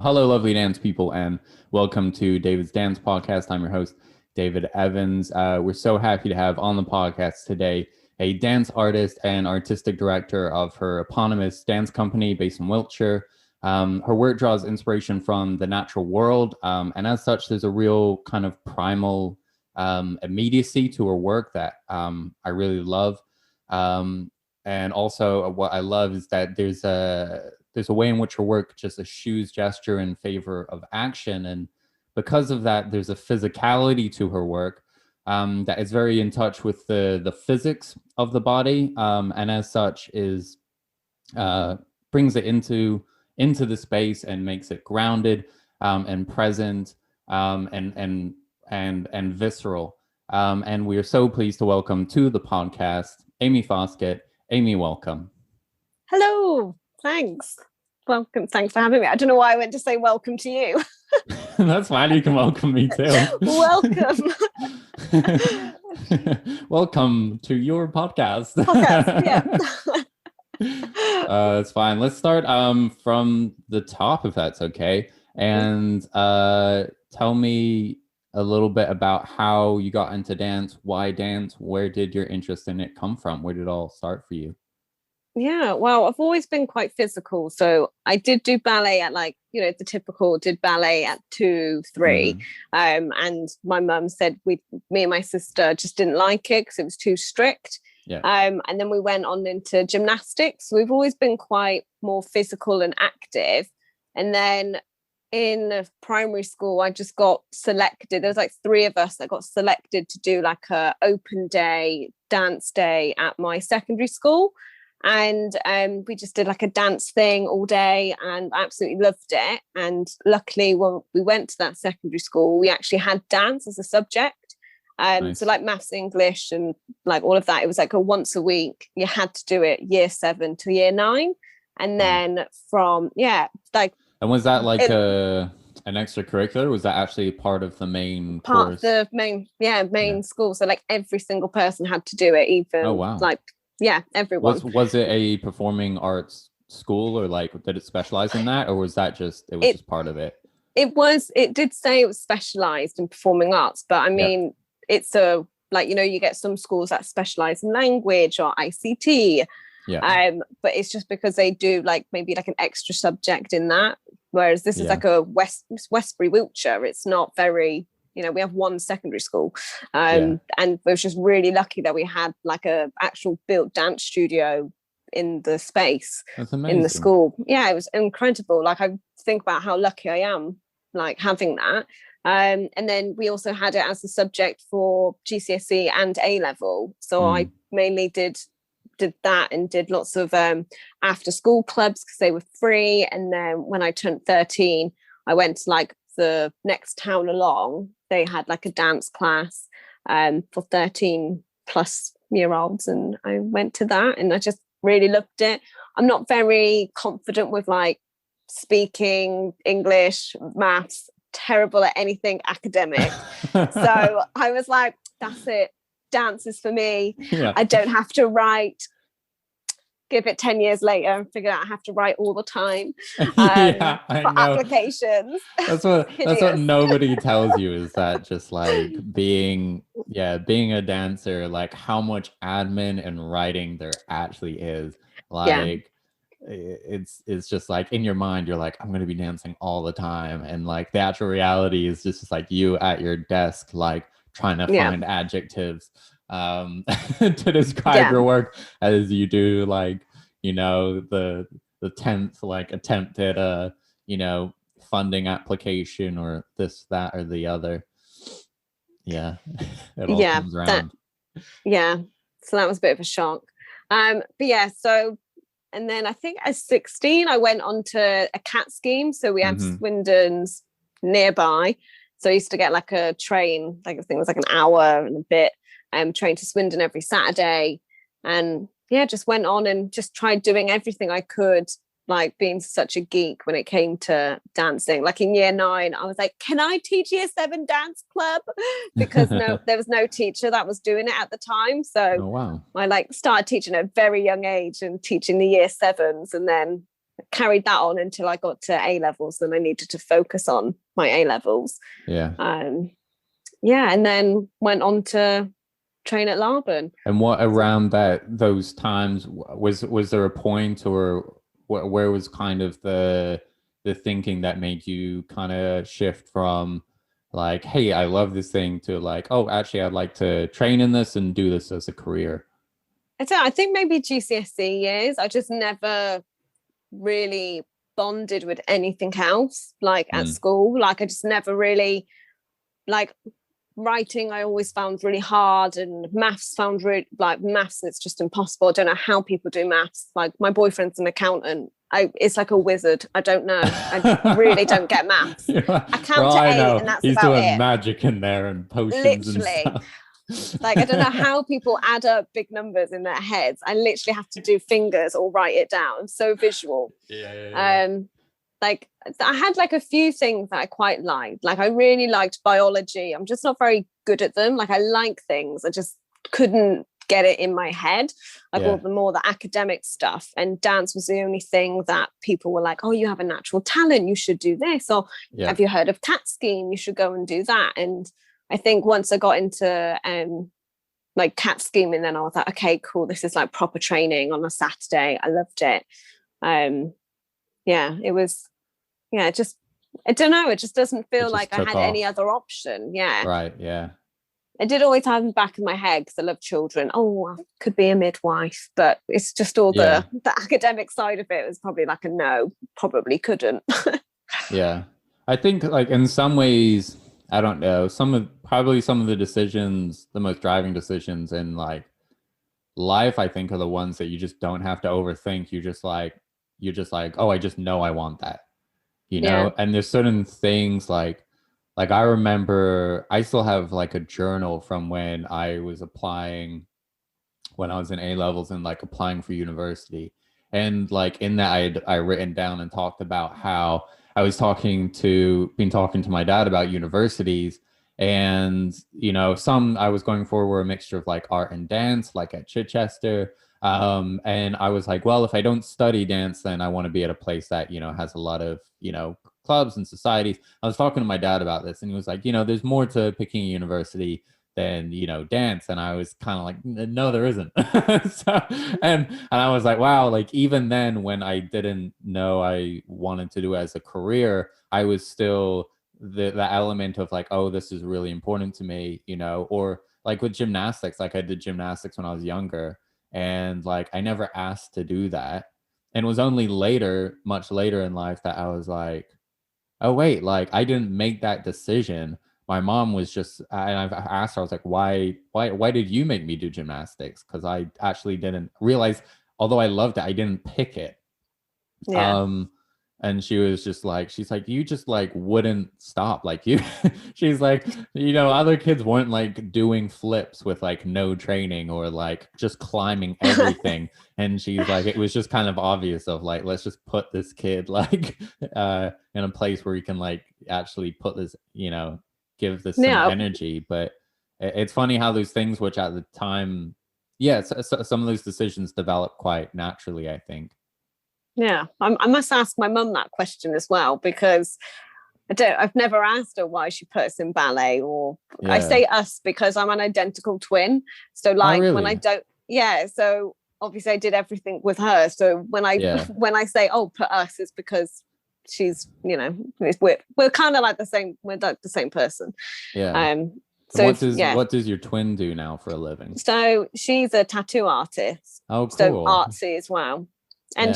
Hello, lovely dance people, and welcome to David's Dance Podcast. I'm your host, David Evans. We're so happy to have on the podcast today a dance artist and artistic director of her eponymous dance company based in Wiltshire. Her work draws inspiration from the natural world, and as such, there's a real kind of primal immediacy to her work that I really love. And also, what I love is that there's a way in which her work just eschews gesture in favor of action, and because of that, there's a physicality to her work that is very in touch with the physics of the body, and as such is uh, brings it into the space and makes it grounded and present and visceral. And we are so pleased to welcome to the podcast Amy Foskett. Amy, welcome. Hello, thanks. Welcome. Thanks for having me. I don't know why I went to say welcome to you. That's fine. You can welcome me too. Welcome. Welcome to your podcast. Yeah. It's fine. Let's start from the top, if that's okay. And tell me a little bit about how you got into dance, why dance, where did your interest in it come from? Where did it all start for you? Yeah, well, I've always been quite physical. So I did do ballet at the typical did ballet at 2, 3. And my mum said me and my sister just didn't like it because it was too strict. Yeah. And then we went on into gymnastics. So we've always been quite more physical and active. And then in primary school, I just got selected. There was like 3 of us that got selected to do like a open day, dance day at my secondary school. And we just did like a dance thing all day and absolutely loved it. And luckily, when we went to that secondary school, we actually had dance as a subject. Nice. So like maths, English, and like all of that, it was like a once a week. You had to do it year 7 to year 9. And then And was that like an extracurricular? Was that actually part of the main part course? of the main school? So like every single person had to do it, even everyone. Was it a performing arts school, or like did it specialize in that, or was that just just part of it? It did say it was specialized in performing arts, but I mean, it's you get some schools that specialize in language or ICT. Yeah. But it's just because they do like maybe like an extra subject in that, whereas this is like a Westbury, Wiltshire. It's not very, we have one secondary school, and we were just really lucky that we had like a actual built dance studio in the space. That's amazing. In the school. Yeah, it was incredible. Like I think about how lucky I am, like having that. And then we also had it as a subject for GCSE and A level. So I mainly did that and did lots of after school clubs because they were free. And then when I turned 13, I went to like the next town along. They had like a dance class for 13 plus year olds, and I went to that and I just really loved it. I'm not very confident with like speaking English, maths, terrible at anything academic. So I was like, that's it. Dance is for me. Yeah. I don't have to write. Give it 10 years later and figure out I have to write all the time I for know. applications. That's what nobody tells you, is that just like being a dancer, like how much admin and writing there actually is. Like it's just like in your mind you're like, I'm going to be dancing all the time, and like the actual reality is just like you at your desk like trying to find adjectives to describe your work as you do like the 10th like attempt at a funding application or this, that, or the other. It all comes around. So that was a bit of a shock. And then I think at 16 I went on to a CAT scheme. So we had Swindon's nearby, so I used to get like a train, like I think it was like an hour and a bit, train to Swindon every Saturday. And just went on and just tried doing everything I could, like being such a geek when it came to dancing. Like in year 9, I was like, can I teach year 7 dance club? Because there was no teacher that was doing it at the time. So wow. I like started teaching at a very young age and teaching the year 7s. And then carried that on until I got to A levels. Then I needed to focus on my A levels. Yeah. And then went on to train at Laban. And what around those times was there a point, or where was kind of the thinking that made you kind of shift from like, hey, I love this thing, to like, oh, actually I'd like to train in this and do this as a career? I think maybe GCSE years. I just never really bonded with anything else, like at school. Like I just never really, like, writing I always found really hard, and maths found really, like, maths, it's just impossible. I don't know how people do maths. Like, my boyfriend's an accountant. It's like a wizard. I don't know. I really don't get maths. Like, I count to 8 and that's he's about doing it. magic in there and potions. Literally. And stuff. Like, I don't know how people add up big numbers in their heads. I literally have to do fingers or write it down. So visual. Yeah. Like, I had like a few things that I quite liked. Like, I really liked biology. I'm just not very good at them. Like, I like things, I just couldn't get it in my head. Like, all the academic stuff. And dance was the only thing that people were like, oh, you have a natural talent, you should do this. Or have you heard of cat skiing? You should go and do that. And I think once I got into like cat skiing, and then I was like, okay, cool, this is like proper training on a Saturday. I loved it. It was, just, I don't know, it just doesn't feel like I had any other option. Right. Yeah. I did always have in the back of my head, because I love children, I could be a midwife, but it's just all the academic side of it was probably like a no, probably couldn't. Yeah. I think, like, in some ways, I don't know, some of the decisions, the most driving decisions in like life, I think, are the ones that you just don't have to overthink. You're just like, oh, I just know I want that, you know? And there's certain things like I remember, I still have like a journal from when I was applying, when I was in A levels and like applying for university. And like in that I written down and talked about how I was talking to my dad about universities, and, you know, some I was going for were a mixture of like art and dance, like at Chichester. And I was like, well, if I don't study dance, then I want to be at a place that, you know, has a lot of, you know, clubs and societies. I was talking to my dad about this, and he was like, you know, there's more to picking a university than, you know, dance. And I was kind of like, no, there isn't. and I was like, wow, like even then, when I didn't know I wanted to do it as a career, I was still the element of like, oh, this is really important to me, you know. Or like with gymnastics, like I did gymnastics when I was younger, and like I never asked to do that. And it was only later, much later in life, that I was like, oh wait, like I didn't make that decision. My mom was just, and I've asked her, I was like, why did you make me do gymnastics? Because I actually didn't realize, although I loved it, I didn't pick it. And she was just like, she's like, you just like wouldn't stop. Like you, she's like, you know, other kids weren't like doing flips with like no training, or like just climbing everything. And she's like, it was just kind of obvious of like, let's just put this kid like in a place where he can like actually put this, you know, give this some energy. But it's funny how those things, which at the time, some of those decisions develop quite naturally, I think. Yeah, I must ask my mum that question as well, because I've never asked her why she put us in ballet, or I say us because I'm an identical twin. So like when I don't, so obviously I did everything with her. So when I say, oh, put us, it's because she's, you know, we're kind of like the same, we're like the same person. So what does your twin do now for a living? So she's a tattoo artist. Oh, cool. So artsy as well. And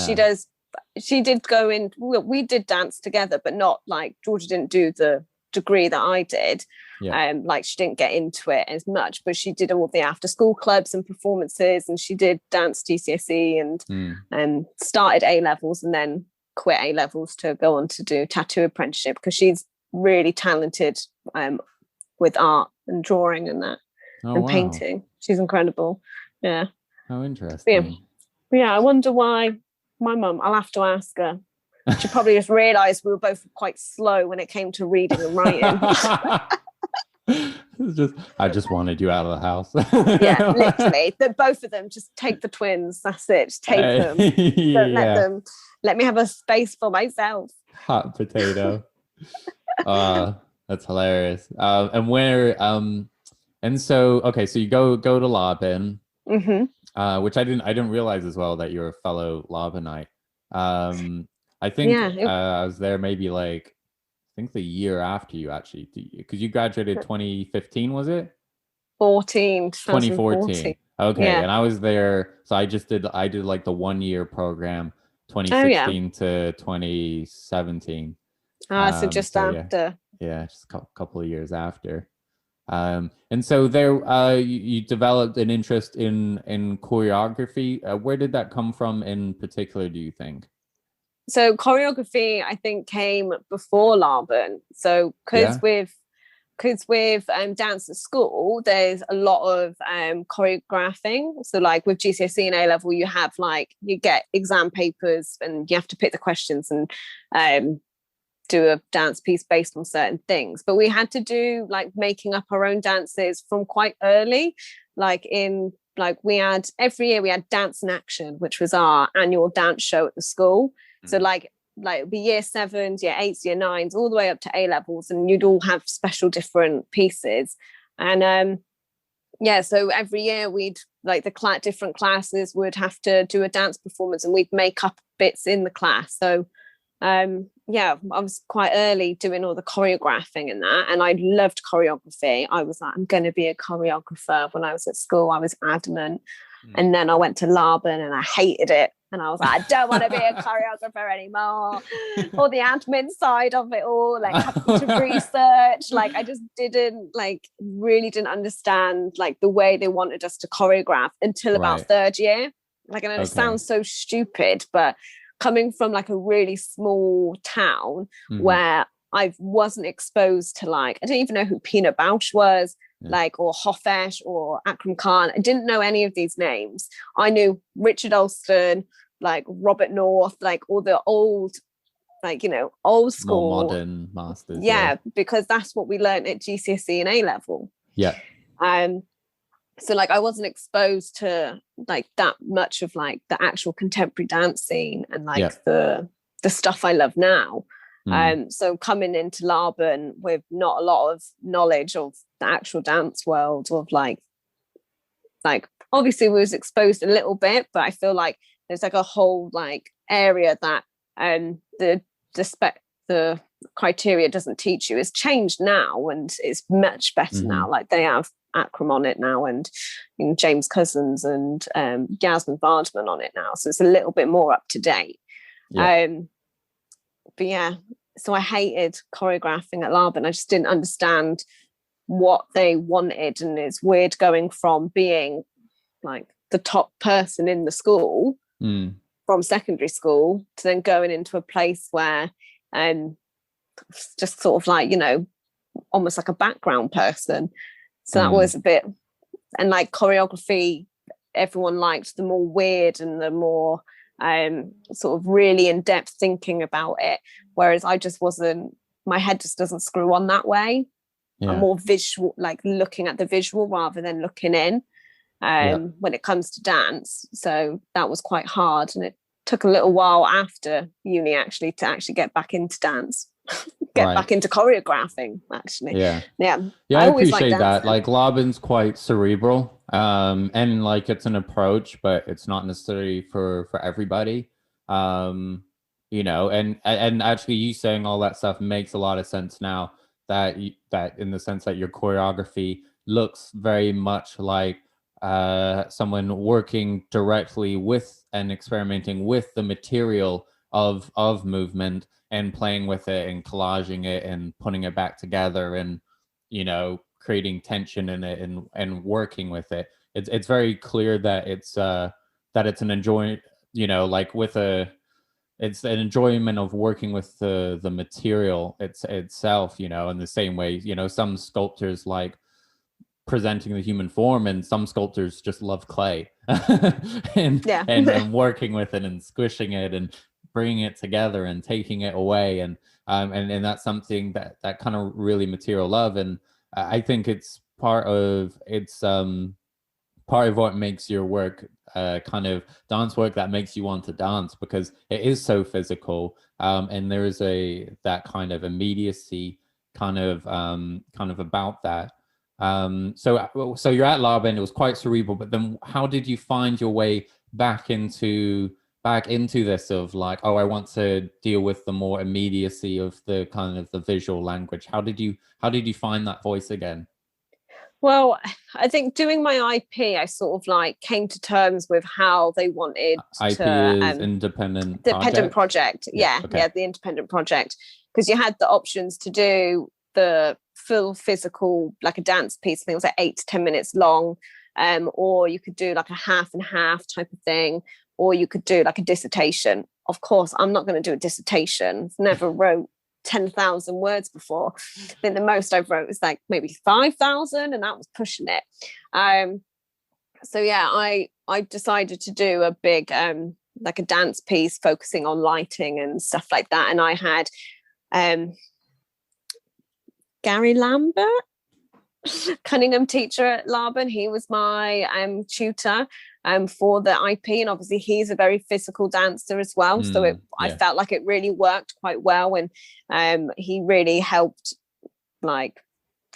she did go in, we did dance together, but not like, Georgia didn't do the degree that I did. Like she didn't get into it as much, but she did all the after school clubs and performances, and she did dance GCSE and started A levels and then quit A levels to go on to do tattoo apprenticeship, because she's really talented with art and drawing and that painting. She's incredible. Yeah. How interesting. Yeah, I wonder why my mum, I'll have to ask her. She probably just realised we were both quite slow when it came to reading and writing. It's just, I just wanted you out of the house. Yeah, literally. Both of them, just take the twins. That's it. Just take them. Don't let them. Let me have a space for myself. Hot potato. That's hilarious. And where and so okay, so you go to Laban, which I didn't realize as well that you're a fellow Labanite. I think I was there maybe like I think the year after you actually, because you graduated 2015, was it? 2014. Okay, yeah. And I was there, so I did like the 1 year program, 2016 to 2017. So just after. Yeah, just a couple of years after. And so there, you developed an interest in choreography. Where did that come from in particular, do you think? So choreography, I think, came before Laban. So because with dance at school, there's a lot of choreographing. So like with GCSE and A level, you have like, you get exam papers and you have to pick the questions and do a dance piece based on certain things. But we had to do like making up our own dances from quite early. We had every year we had Dance in Action, which was our annual dance show at the school. So like it'd be year 7s, year 8s, year 9s, all the way up to A levels, and you'd all have special different pieces. And so every year we'd like different classes would have to do a dance performance, and we'd make up bits in the class. So I was quite early doing all the choreographing and that, and I loved choreography. I was like, I'm going to be a choreographer. When I was at school, I was adamant. And then I went to Laban and I hated it. And I was like, I don't want to be a choreographer anymore. Or the admin side of it all, like having to research. Like I just really didn't understand like the way they wanted us to choreograph until about 3rd year. Like, I know it sounds so stupid, but coming from like a really small town where I wasn't exposed to I didn't even know who Pina Bausch was. Or Hofesh or Akram Khan. I didn't know any of these names. I knew Richard Alston, like Robert North, like all the old, old school. More modern masters. Yeah, because that's what we learned at GCSE and A level. Yeah. So I wasn't exposed to that much of the actual contemporary dance scene and the stuff I love now. So coming into Laban with not a lot of knowledge of the actual dance world of obviously we was exposed a little bit, but I feel like there's a whole area that the criteria doesn't teach you. It's changed now and it's much better now. They have Akram on it now and James Cousins and Yasmin Vardman on it now, so it's a little bit more up to date. But yeah, so I hated choreographing at Laban. I just didn't understand what they wanted, and it's weird going from being the top person in the school from secondary school to then going into a place where just sort of almost like a background person. So that was a bit, and choreography, everyone liked the more weird and the more sort of really in-depth thinking about it, whereas I just wasn't, my head just doesn't screw on that way. I'm more visual, looking at the visual rather than looking in when it comes to dance. So that was quite hard, and it took a little while after uni to get back into dance. Back into choreographing actually. I appreciate that. Laban's quite cerebral, and it's an approach, but it's not necessarily for everybody. And actually you saying all that stuff makes a lot of sense now, that in the sense that your choreography looks very much like someone working directly with and experimenting with the material of movement and playing with it and collaging it and putting it back together and creating tension in it and working with it. It's very clear that it's an enjoyment, it's an enjoyment of working with the material itself, in the same way, some sculptors like presenting the human form, and some sculptors just love clay and working with it and squishing it and bringing it together and taking it away, and that's something that kind of really material love. And I think it's part of what makes your work kind of dance work that makes you want to dance, because it is so physical, and there is that kind of immediacy kind of about that. So you're at Laban, it was quite cerebral, but then how did you find your way back into this of like, oh, I want to deal with the more immediacy of the kind of the visual language? How did you find that voice again? Well, I think doing my IP, I sort of like came to terms with how they wanted IP to is independent project. Yeah, okay. The independent project, because you had the options to do the full physical, like a dance piece. I think it was like 8 to 10 minutes long, or you could do like a half and half type of thing, or you could do like a dissertation. Of course, I'm not going to do a dissertation. Never wrote 10,000 words before. I think the most I've wrote was like maybe 5,000, and that was pushing it. So yeah, I decided to do a big like a dance piece focusing on lighting and stuff like that. And I had Gary Lambert, Cunningham teacher at Laban. He was my tutor for the IP, and obviously he's a very physical dancer as well. So I felt like it really worked quite well, and he really helped, like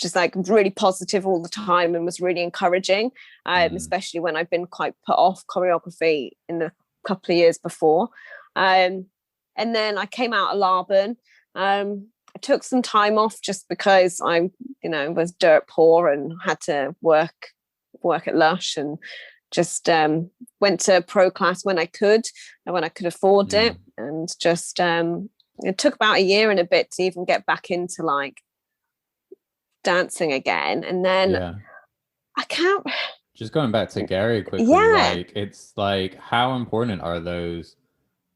just like really positive all the time, and was really encouraging, especially when I've been quite put off choreography in the couple of years before. And then I came out of Laban. I took some time off just because I, was dirt poor and had to work at Lush, and just went to pro class when I could afford it, and just it took about a year and a bit to even get back into like dancing again. And then I can't, just going back to Gary quickly, like it's like, how important are those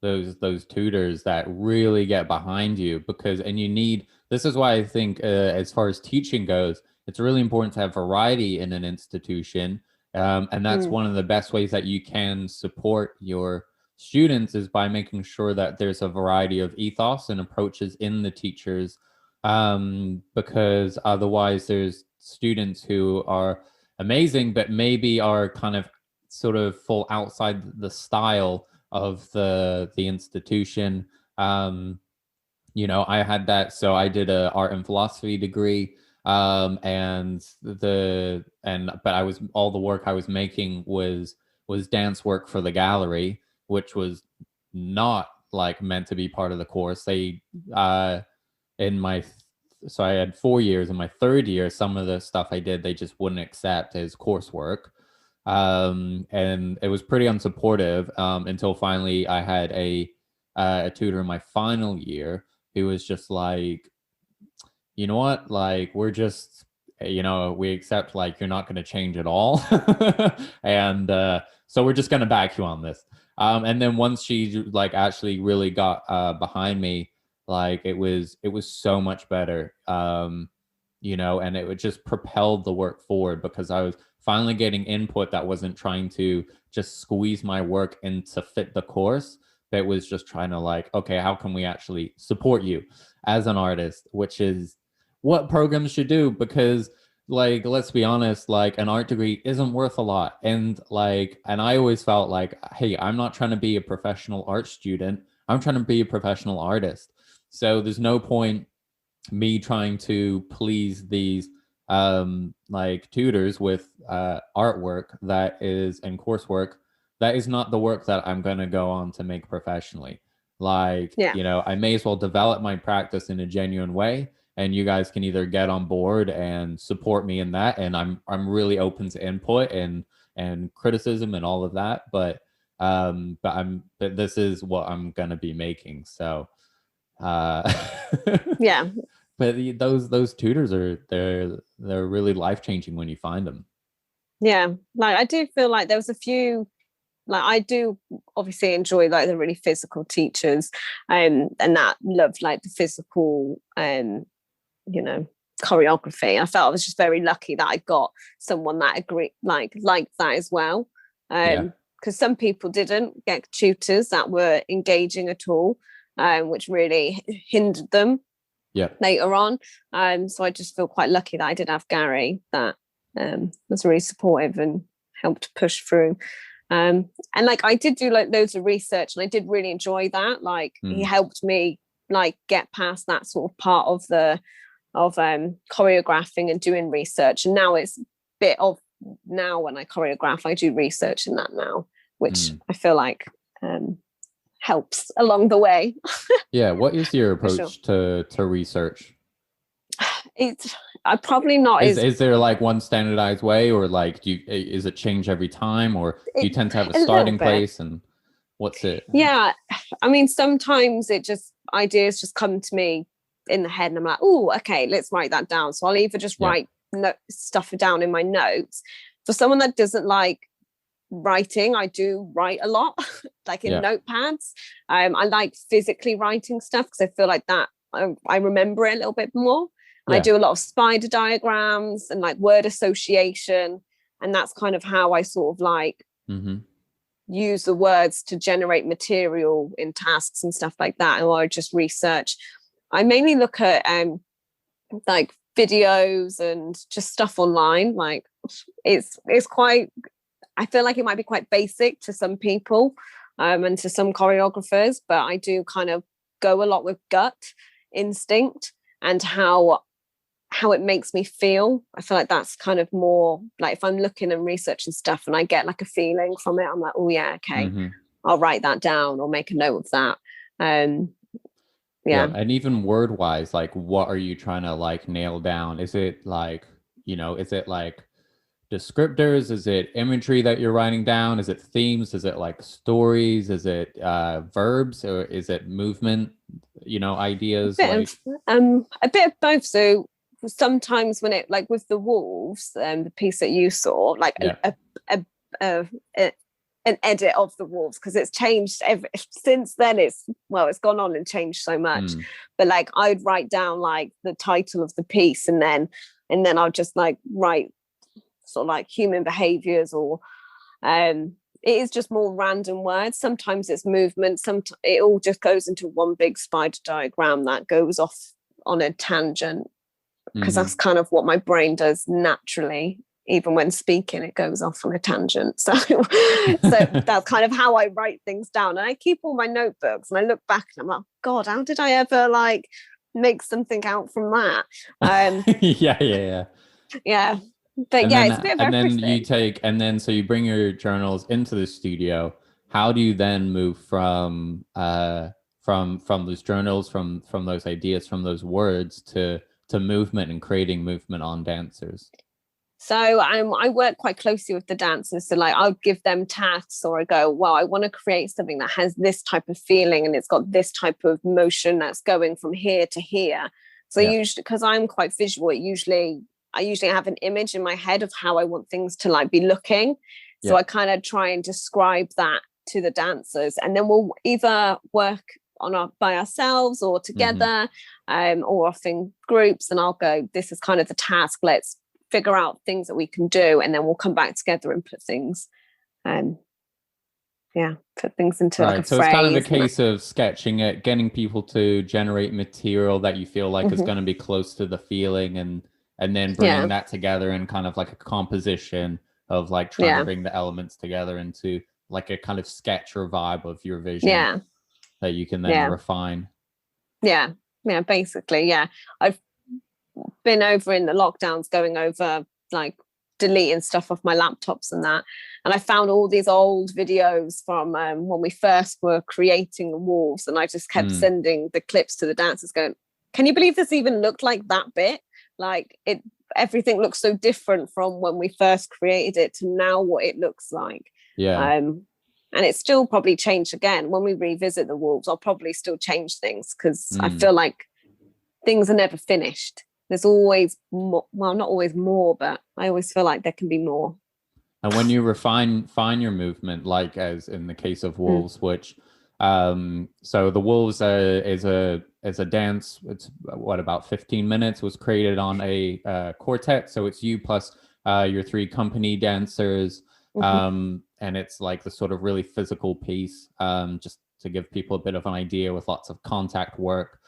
tutors that really get behind you? Because, and you need, this is why I think as far as teaching goes, it's really important to have variety in an institution, and that's one of the best ways that you can support your students, is by making sure that there's a variety of ethos and approaches in the teachers, because otherwise there's students who are amazing but maybe are kind of sort of fall outside the style of the institution. I had that, so I did a art and philosophy degree, but I was, all the work I was making was dance work for the gallery, which was not like meant to be part of the course. They so I had 4 years. In my third year, some of the stuff I did, they just wouldn't accept as coursework. And it was pretty unsupportive, until finally I had a tutor in my final year who was just like, you know what, like, we're just, we accept, like, you're not going to change at all. And so we're just going to back you on this. And then once she like actually really got behind me, like it was so much better, and it would just propelled the work forward, because I was finally getting input that wasn't trying to just squeeze my work in to fit the course, but was just trying to like, okay, how can we actually support you as an artist, which is what programs should do. Because, like, let's be honest, like an art degree isn't worth a lot. And I always felt like, hey, I'm not trying to be a professional art student, I'm trying to be a professional artist. So there's no point me trying to please these like tutors with artwork that is, and coursework that is not the work that I'm going to go on to make professionally. Like, I may as well develop my practice in a genuine way, and you guys can either get on board and support me in that, and I'm really open to input and criticism and all of that, but this is what I'm going to be making. So yeah. But those tutors they're really life-changing when you find them. Yeah, like I do feel like there was a few, like I do obviously enjoy like the really physical teachers, and that loved like the physical choreography. I felt I was just very lucky that I got someone that agreed like that as well, because some people didn't get tutors that were engaging at all, which really hindered them later on. So I just feel quite lucky that I did have Gary that was really supportive and helped push through. And like I did do like loads of research, and I did really enjoy that. Like he helped me like get past that sort of part of choreographing and doing research. And now it's a bit of, now when I choreograph, I do research in that now, which I feel like helps along the way. Yeah. What is your approach to research? It's I probably not. Is there like one standardized way, or like is it change every time, or do you tend to have a starting place, and what's it? Yeah, I mean, sometimes ideas just come to me in the head, and I'm like, oh, okay, let's write that down. So I'll either just write stuff down in my notes. For someone that doesn't like writing, I do write a lot, like in notepads. I like physically writing stuff because I feel like that I remember it a little bit more. I do a lot of spider diagrams and like word association, and that's kind of how I sort of like use the words to generate material in tasks and stuff like that. Or I just research. I mainly look at like videos and just stuff online. Like it's quite, I feel like it might be quite basic to some people and to some choreographers, but I do kind of go a lot with gut instinct and how it makes me feel. I feel like that's kind of more like if I'm looking and researching stuff and I get like a feeling from it, I'm like, oh yeah, okay, I'll write that down or make a note of that. Yeah. And even word wise, like what are you trying to like nail down? Is it like, is it like descriptors? Is it imagery that you're writing down? Is it themes? Is it like stories? Is it verbs, or is it movement, ideas? A bit of both. So sometimes when it, like with the wolves, the piece that you saw, like an edit of the wolves, because it's changed since then. It's gone on and changed so much. But like I'd write down like the title of the piece, and then I'll just like write sort of like human behaviors, or it is just more random words. Sometimes it's movement, it all just goes into one big spider diagram that goes off on a tangent, because that's kind of what my brain does naturally. Even when speaking, it goes off on a tangent. So that's kind of how I write things down. And I keep all my notebooks, and I look back and I'm like, God, how did I ever like make something out from that? Yeah. But it's a bit of everything. So you bring your journals into the studio. How do you then move from those journals, from those ideas, from those words to movement and creating movement on dancers? So I work quite closely with the dancers. So like I'll give them tasks, or I go, well, I want to create something that has this type of feeling and it's got this type of motion that's going from here to here. So usually, because I'm quite visual, I usually have an image in my head of how I want things to like be looking. So I kind of try and describe that to the dancers, and then we'll either work by ourselves or together, or off in groups. And I'll go, this is kind of the task. Let's figure out things that we can do, and then we'll come back together and put things put things into like a so phrase. It's kind of a case of sketching it, getting people to generate material that you feel like is going to be close to the feeling, and then bringing that together in kind of like a composition of like trying to bring the elements together into like a kind of sketch or vibe of your vision that you can then refine. Basically I've been over in the lockdowns going over like deleting stuff off my laptops and that, and I found all these old videos from when we first were creating the wolves, and I just kept sending the clips to the dancers going, can you believe this even looked like that bit? Like everything looks so different from when we first created it to now what it looks like. And it's still probably changed again. When we revisit the wolves, I'll probably still change things, because I feel like things are never finished. There's always more, well, not always more, but I always feel like there can be more. And when you refine your movement, like as in the case of wolves, which so the wolves is a dance. It's about 15 minutes. Was created on a quartet, so it's you plus your 3 company dancers, and it's like the sort of really physical piece, just to give people a bit of an idea, with lots of contact work.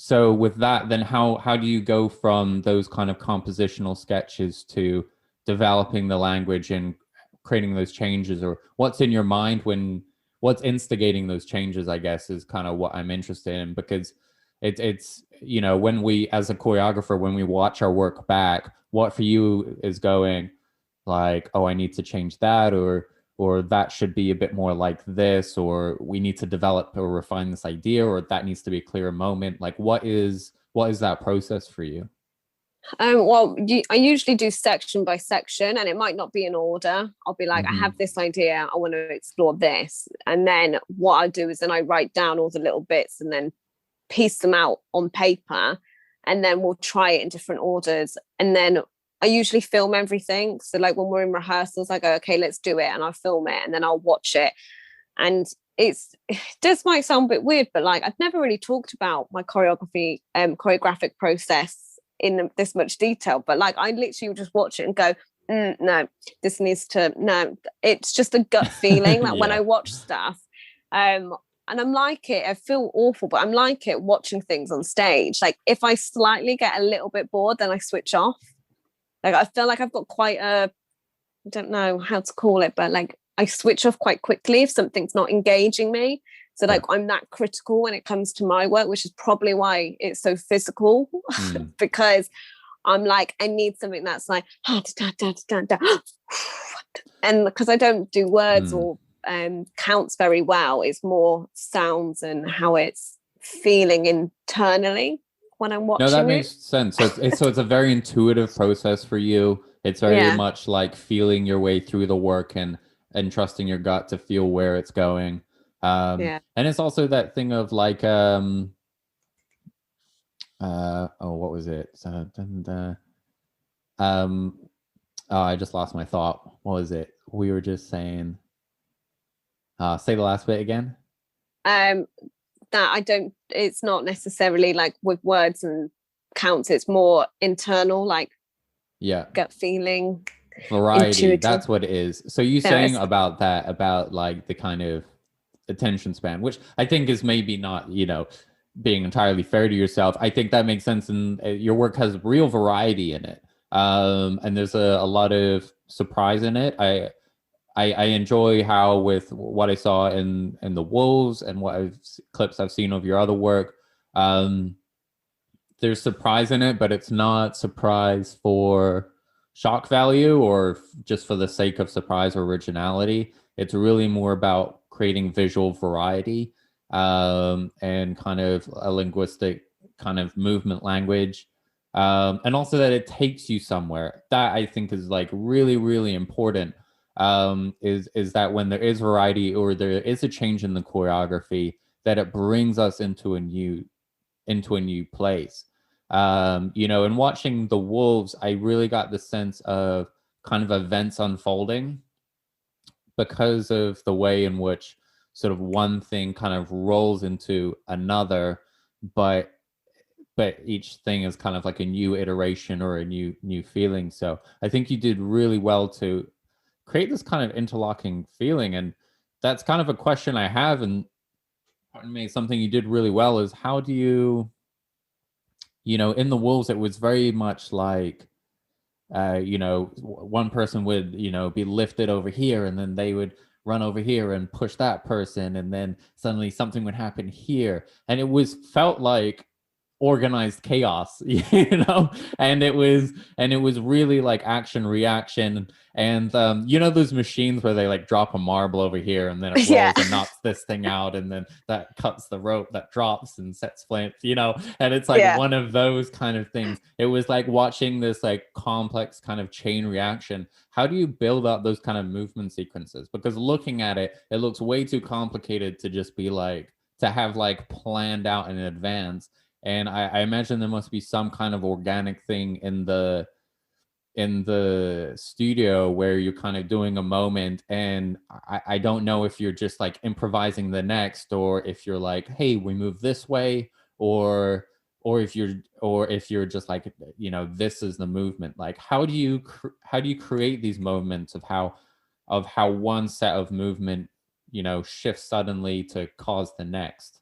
so with that, then how do you go from those kind of compositional sketches to developing the language and creating those changes, or what's in your mind when what's instigating those changes, I guess, is kind of what I'm interested in, because it's you know, when we, as a choreographer, when we watch our work back, what for you is going like, oh, I need to change that, or that should be a bit more like this, or we need to develop or refine this idea, or that needs to be a clearer moment. Like, what is that process for you? Well, I usually do section by section, and it might not be in order. I'll be like, I Mm-hmm. have this idea, I want to explore this. And then what I do is then I write down all the little bits and then piece them out on paper. And then we'll try it in different orders. And then I usually film everything. So, like, when we're in rehearsals, I go, okay, let's do it. And I'll film it and then I'll watch it. And it just might sound a bit weird, but like, I've never really talked about my choreographic process in this much detail, but like, I literally just watch it and go, no, this needs to, no, it's just a gut feeling. Like, when I watch stuff, and I'm like it, I feel awful, but I'm like it watching things on stage. Like, if I slightly get a little bit bored, then I switch off. Like, I feel like I've got quite I don't know how to call it, but like, I switch off quite quickly if something's not engaging me. So like, I'm that critical when it comes to my work, which is probably why it's so physical, because I'm like, I need something that's like, and because I don't do words or counts very well, it's more sounds and how it's feeling internally when I'm watching. No, that makes sense. So it's a very intuitive process for you. It's very much like feeling your way through the work and trusting your gut to feel where it's going. And it's also that thing of like what was it? Oh, I just lost my thought. What was it? We were just saying, say the last bit again. That it's not necessarily like with words and counts, it's more internal, like gut feeling, variety, intuitive. that's what it is. So you saying about that, about like the kind of attention span, which I think is maybe not, you know, being entirely fair to yourself. I think that makes sense, and your work has real variety in it, and there's a lot of surprise in it. I enjoy how, with what I saw in the Wolves and clips I've seen of your other work, there's surprise in it, but it's not surprise for shock value or just for the sake of surprise or originality. It's really more about creating visual variety, and kind of a linguistic kind of movement language, and also that it takes you somewhere. That I think is like really, really important, is that when there is variety or there is a change in the choreography, that it brings us into a new place. You know, in watching the Wolves, I really got the sense of kind of events unfolding because of the way in which sort of one thing kind of rolls into another, but each thing is kind of like a new iteration or a new feeling. So I think you did really well to create this kind of interlocking feeling. And that's kind of a question I have, and pardon me, something you did really well is, how do you, you know, in the Wolves, it was very much like, you know, one person would, you know, be lifted over here, and then they would run over here and push that person, and then suddenly something would happen here, and it was felt like organized chaos, you know, and it was really like action reaction. And you know, those machines where they like drop a marble over here and then it rolls and knocks this thing out, and then that cuts the rope that drops and sets flames, you know, and it's like one of those kind of things. It was like watching this like complex kind of chain reaction. How do you build up those kind of movement sequences? Because looking at it, it looks way too complicated to just be like, to have like planned out in advance. And I imagine there must be some kind of organic thing in the studio where you're kind of doing a moment, and I don't know if you're just like improvising the next, or if you're like, hey, we move this way, or if you're just like, you know, this is the movement. Like, how do you create these moments of how one set of movement, you know, shifts suddenly to cause the next?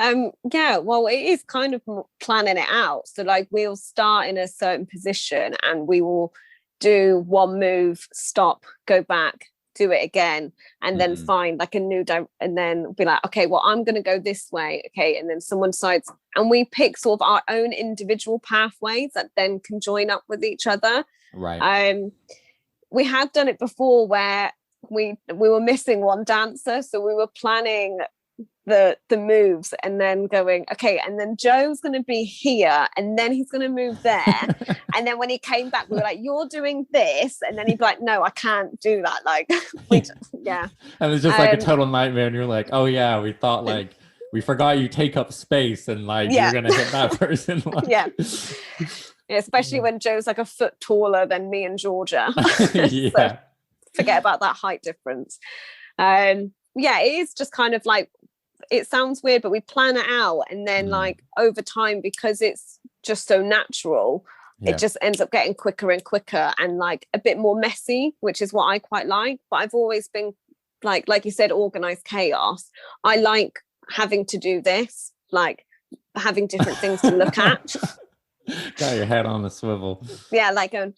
Yeah, well, it is kind of planning it out. So like we'll start in a certain position and we will do one move, stop, go back, do it again, and then find like a new and then be like, okay, well, I'm going to go this way. Okay. And then someone decides, and we pick sort of our own individual pathways that then can join up with each other. Right. We had done it before where we were missing one dancer. So we were planning the moves and then going, okay, and then Joe's going to be here and then he's going to move there. And then when he came back, we were like, you're doing this. And then he'd be like, no, I can't do that. Like, yeah. And it's just like a total nightmare. And you're like, oh yeah, we thought like, we forgot you take up space and like, you're going to hit that person. Like. Yeah, especially when Joe's like a foot taller than me and Georgia. Yeah. So forget about that height difference. Yeah, it is just kind of like, it sounds weird, but we plan it out, and then like over time, because it's just so natural, it just ends up getting quicker and quicker and like a bit more messy, which is what I quite like. But I've always been like you said, organized chaos. I like having to do this, like having different things to look at. Got your head on a swivel. Yeah, like going,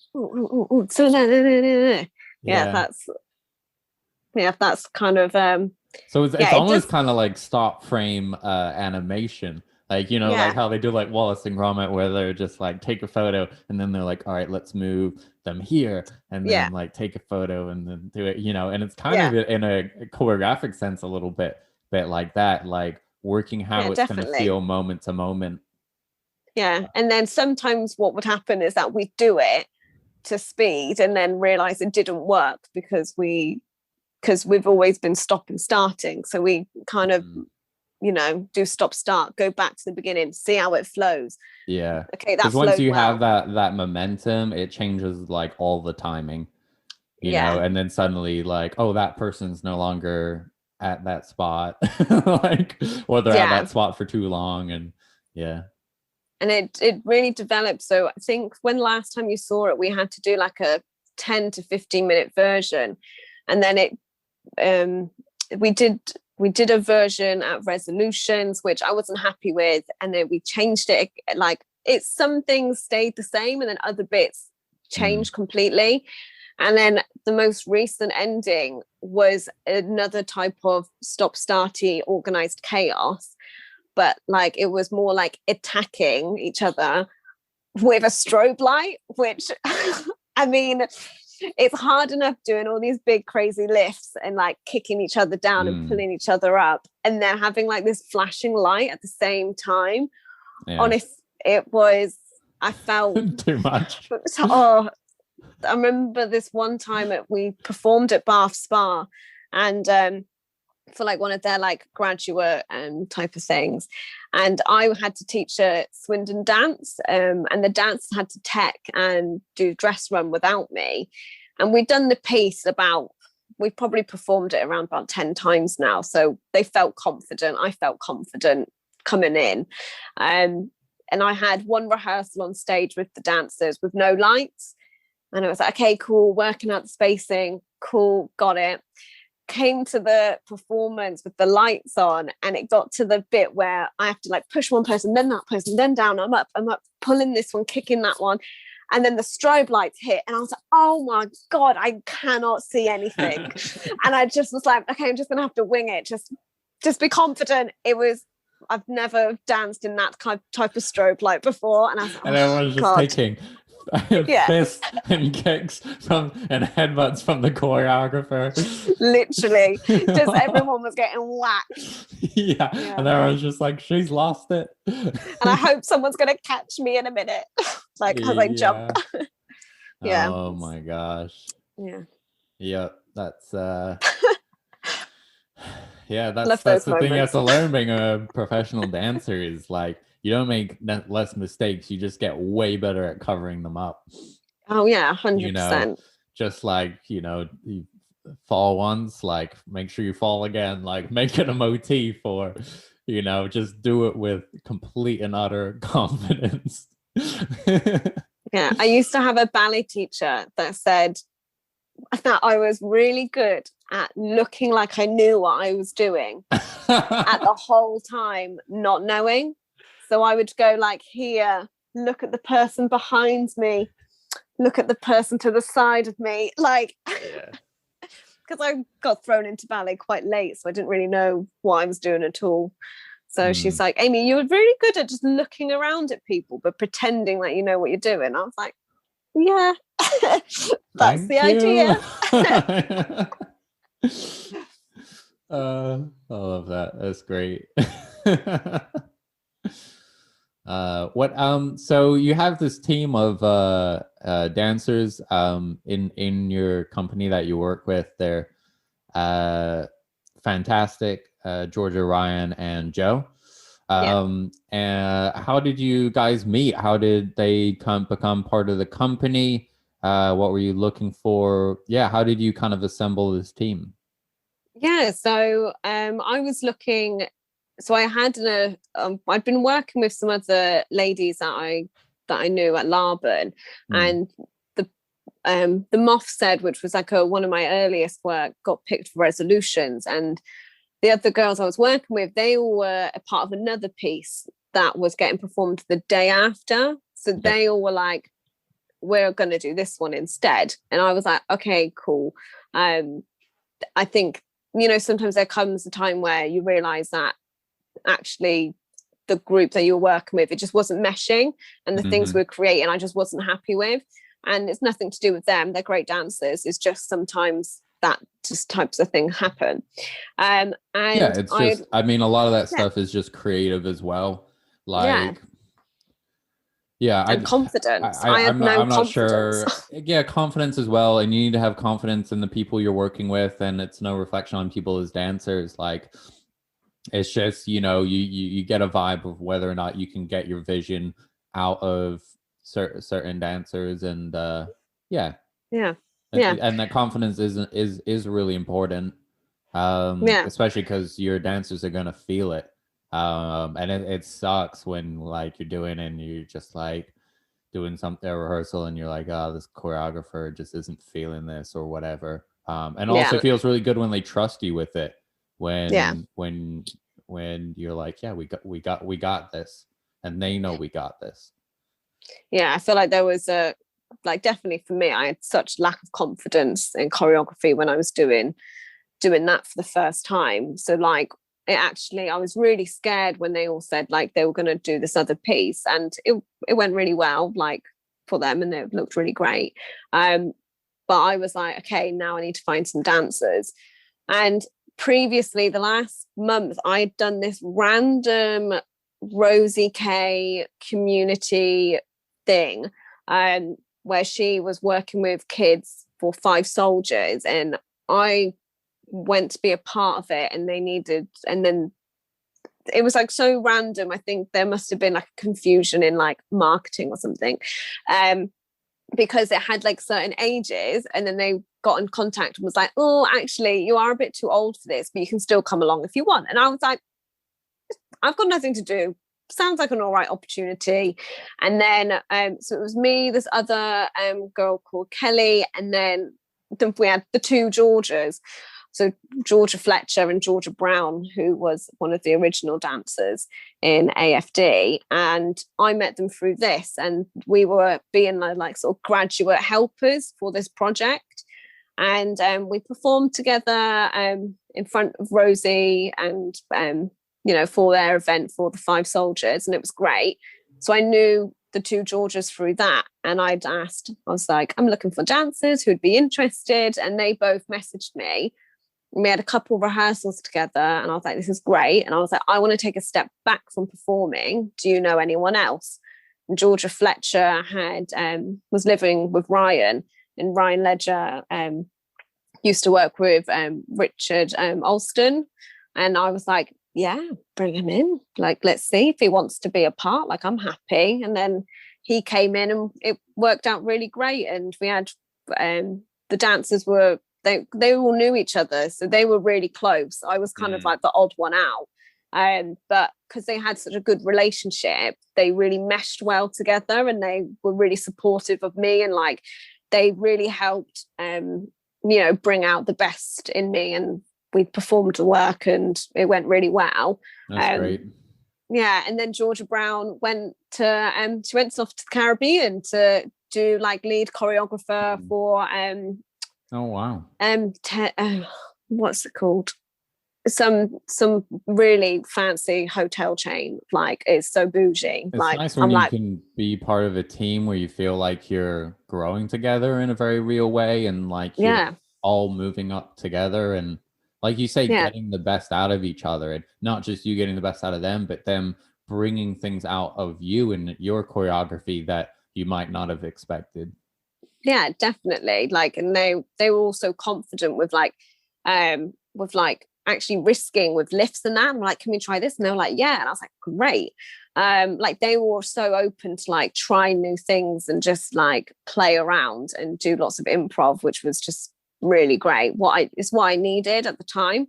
that's kind of so it's almost kind of like stop frame animation, like, you know, like how they do like Wallace and Gromit, where they're just like take a photo and then they're like, all right, let's move them here, and then like take a photo and then do it, you know. And it's kind of in a choreographic sense a little bit like that, like working how it's going to feel moment to moment. Yeah, and then sometimes what would happen is that we do it to speed and then realize it didn't work because we've always been stop and starting. So we kind of, you know, do stop, start, go back to the beginning, see how it flows. Yeah. Okay, that's once you have that momentum, it changes like all the timing, you know, and then suddenly like, oh, that person's no longer at that spot, like, or they're at that spot for too long, and and it really developed. So I think when last time you saw it, we had to do like a 10 to 15 minute version, and then we did a version at Resolutions, which I wasn't happy with, and then we changed it. Like some things stayed the same and then other bits changed completely. And then the most recent ending was another type of stop-starty organized chaos, but like it was more like attacking each other with a strobe light, which I mean, it's hard enough doing all these big crazy lifts and like kicking each other down and pulling each other up, and then having like this flashing light at the same time. Honestly, I felt too much. I remember this one time we performed at Bath Spa, and for like one of their like graduate type of things, and I had to teach a Swindon dance, and the dancers had to tech and do dress run without me, and we'd done the piece we probably performed it around about 10 times now, so they felt confident, I felt confident coming in, and I had one rehearsal on stage with the dancers with no lights, and I was like, okay, cool, working out the spacing, cool, got it. Came to the performance with the lights on, and it got to the bit where I have to like push one person, then that person, then down, I'm up, pulling this one, kicking that one, and then the strobe lights hit, and I was like, oh my god, I cannot see anything. And I just was like, okay, I'm just gonna have to wing it, just be confident. I've never danced in that type of strobe light before, and I was like, and everyone's just taking fists and kicks and headbutts from the choreographer. Literally, just everyone was getting whacked. Yeah, and everyone's just like, she's lost it. And I hope someone's gonna catch me in a minute, like as I jump. Oh my gosh. Yeah, that's that's the thing you have to learn being a professional dancer, is like, you don't make less mistakes, you just get way better at covering them up. Oh yeah, 100%. You know, just like, you know, you fall once, like make sure you fall again, like make it a motif, or, you know, just do it with complete and utter confidence. I used to have a ballet teacher that said that I was really good at looking like I knew what I was doing at the whole time, not knowing. So I would go like here, look at the person behind me, look at the person to the side of me, like, because I got thrown into ballet quite late, so I didn't really know what I was doing at all. So she's like, Amy, you're really good at just looking around at people, but pretending like you know what you're doing. I was like, yeah, that's the idea. I love that. That's great. So you have this team of dancers in your company that you work with. They're fantastic, Georgia, Ryan, and Joe. And how did you guys meet? How did they become part of the company? What were you looking for? How did you kind of assemble this team? So I was looking. So I had I'd been working with some other ladies that I knew at Laban, and the Moth said, which was like one of my earliest work, got picked for resolutions, and the other girls I was working with, they all were a part of another piece that was getting performed the day after. So they all were like, we're going to do this one instead. And I was like, okay, cool. I think, sometimes there comes a time where you realize that actually the group that you're working with, it just wasn't meshing, and the things we were creating, I just wasn't happy with. And it's nothing to do with them. They're great dancers. It's just sometimes that just types of thing happen. And it's just, I mean, a lot of that stuff is just creative as well. Like, and confidence. I'm not sure. Yeah, confidence as well. And you need to have confidence in the people you're working with. And it's no reflection on people as dancers. Like, it's just, you get a vibe of whether or not you can get your vision out of certain dancers. And and that confidence is really important, especially because your dancers are gonna feel it, and it sucks when like you're doing and you're just like doing something, a rehearsal, and you're like, oh, this choreographer just isn't feeling this or whatever, and also feels really good when they trust you with it, when you're like, we got this, and they know we got this. I feel like there was definitely for me, I had such lack of confidence in choreography when I was doing that for the first time. So like I was really scared when they all said like they were going to do this other piece, and it went really well, like for them, and it looked really great. But I was like, okay, now I need to find some dancers. And previously, the last month, I'd done this random Rosie K community thing, where she was working with kids for 5 soldiers, and I went to be a part of it, and then it was like so random. I think there must have been like a confusion in like marketing or something, because it had like certain ages, and then they got in contact and was like, oh, actually you are a bit too old for this, but you can still come along if you want. And I was like, I've got nothing to do, sounds like an all right opportunity. And then so it was me, this other girl called Kelly, and then we had the 2 Georgias, so Georgia Fletcher and Georgia Brown, who was one of the original dancers in AFD, and I met them through this, and we were being like sort of graduate helpers for this project, and we performed together in front of Rosie and for their event for the 5 soldiers, and it was great. So I knew the 2 Georgias through that, and I was like, I'm looking for dancers who'd be interested, and they both messaged me. We had a couple of rehearsals together, and I was like, this is great. And I was like, I want to take a step back from performing. Do you know anyone else? And Georgia Fletcher was living with Ryan, and Ryan Ledger used to work with Richard Alston. And I was like, yeah, bring him in. Like, let's see if he wants to be a part. Like, I'm happy. And then he came in, and it worked out really great. And we had the dancers were, they all knew each other, so they were really close. I was kind of like the odd one out, but because they had such a good relationship, they really meshed well together, and they were really supportive of me, and like they really helped bring out the best in me, and we performed the work and it went really well. That's great. Yeah, and then Georgia Brown went to she went off to the Caribbean to do like lead choreographer for oh wow. What's it called? Some really fancy hotel chain, like it's so bougie. It's like nice when you can be part of a team where you feel like you're growing together in a very real way, and like you're all moving up together, and like you say, getting the best out of each other, and not just you getting the best out of them, but them bringing things out of you and your choreography that you might not have expected. Yeah, definitely. Like, and they were also confident with actually risking with lifts and that. I'm like, can we try this? And they were like, yeah. And I was like, great. Like they were so open to like try new things and just like play around and do lots of improv, which was just really great. What I needed at the time.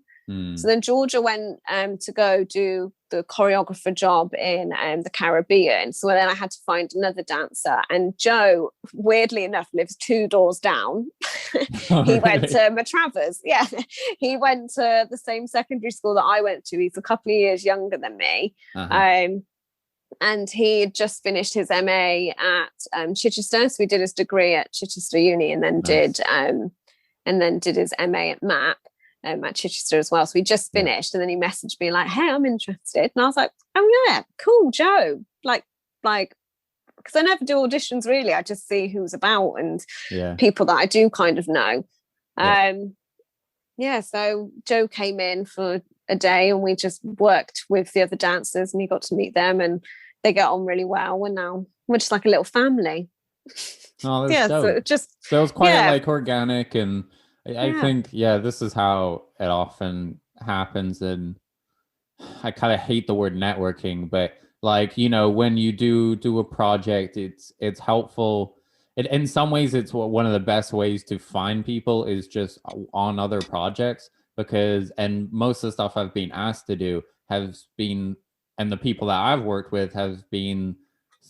So then Georgia went to go do the choreographer job in the Caribbean. So then I had to find another dancer. And Joe, weirdly enough, lives 2 doors down. He went to Matravers. Yeah, he went to the same secondary school that I went to. He's a couple of years younger than me. And he had just finished his MA at Chichester. So he did his degree at Chichester Uni and then did his MA at MAP. At Chichester as well. So we just finished and then he messaged me like, hey, I'm interested. And I was like, oh yeah, cool, Joe. Like, because I never do auditions really. I just see who's about and people that I do kind of know. So Joe came in for a day and we just worked with the other dancers and he got to meet them and they get on really well. And now we're just like a little family. Oh, that's dope. So it was quite like organic, and I think, this is how it often happens. And I kind of hate the word networking, but like, when you do a project, it's helpful. In some ways, it's one of the best ways to find people is just on other projects, and most of the stuff I've been asked to do has been, and the people that I've worked with have been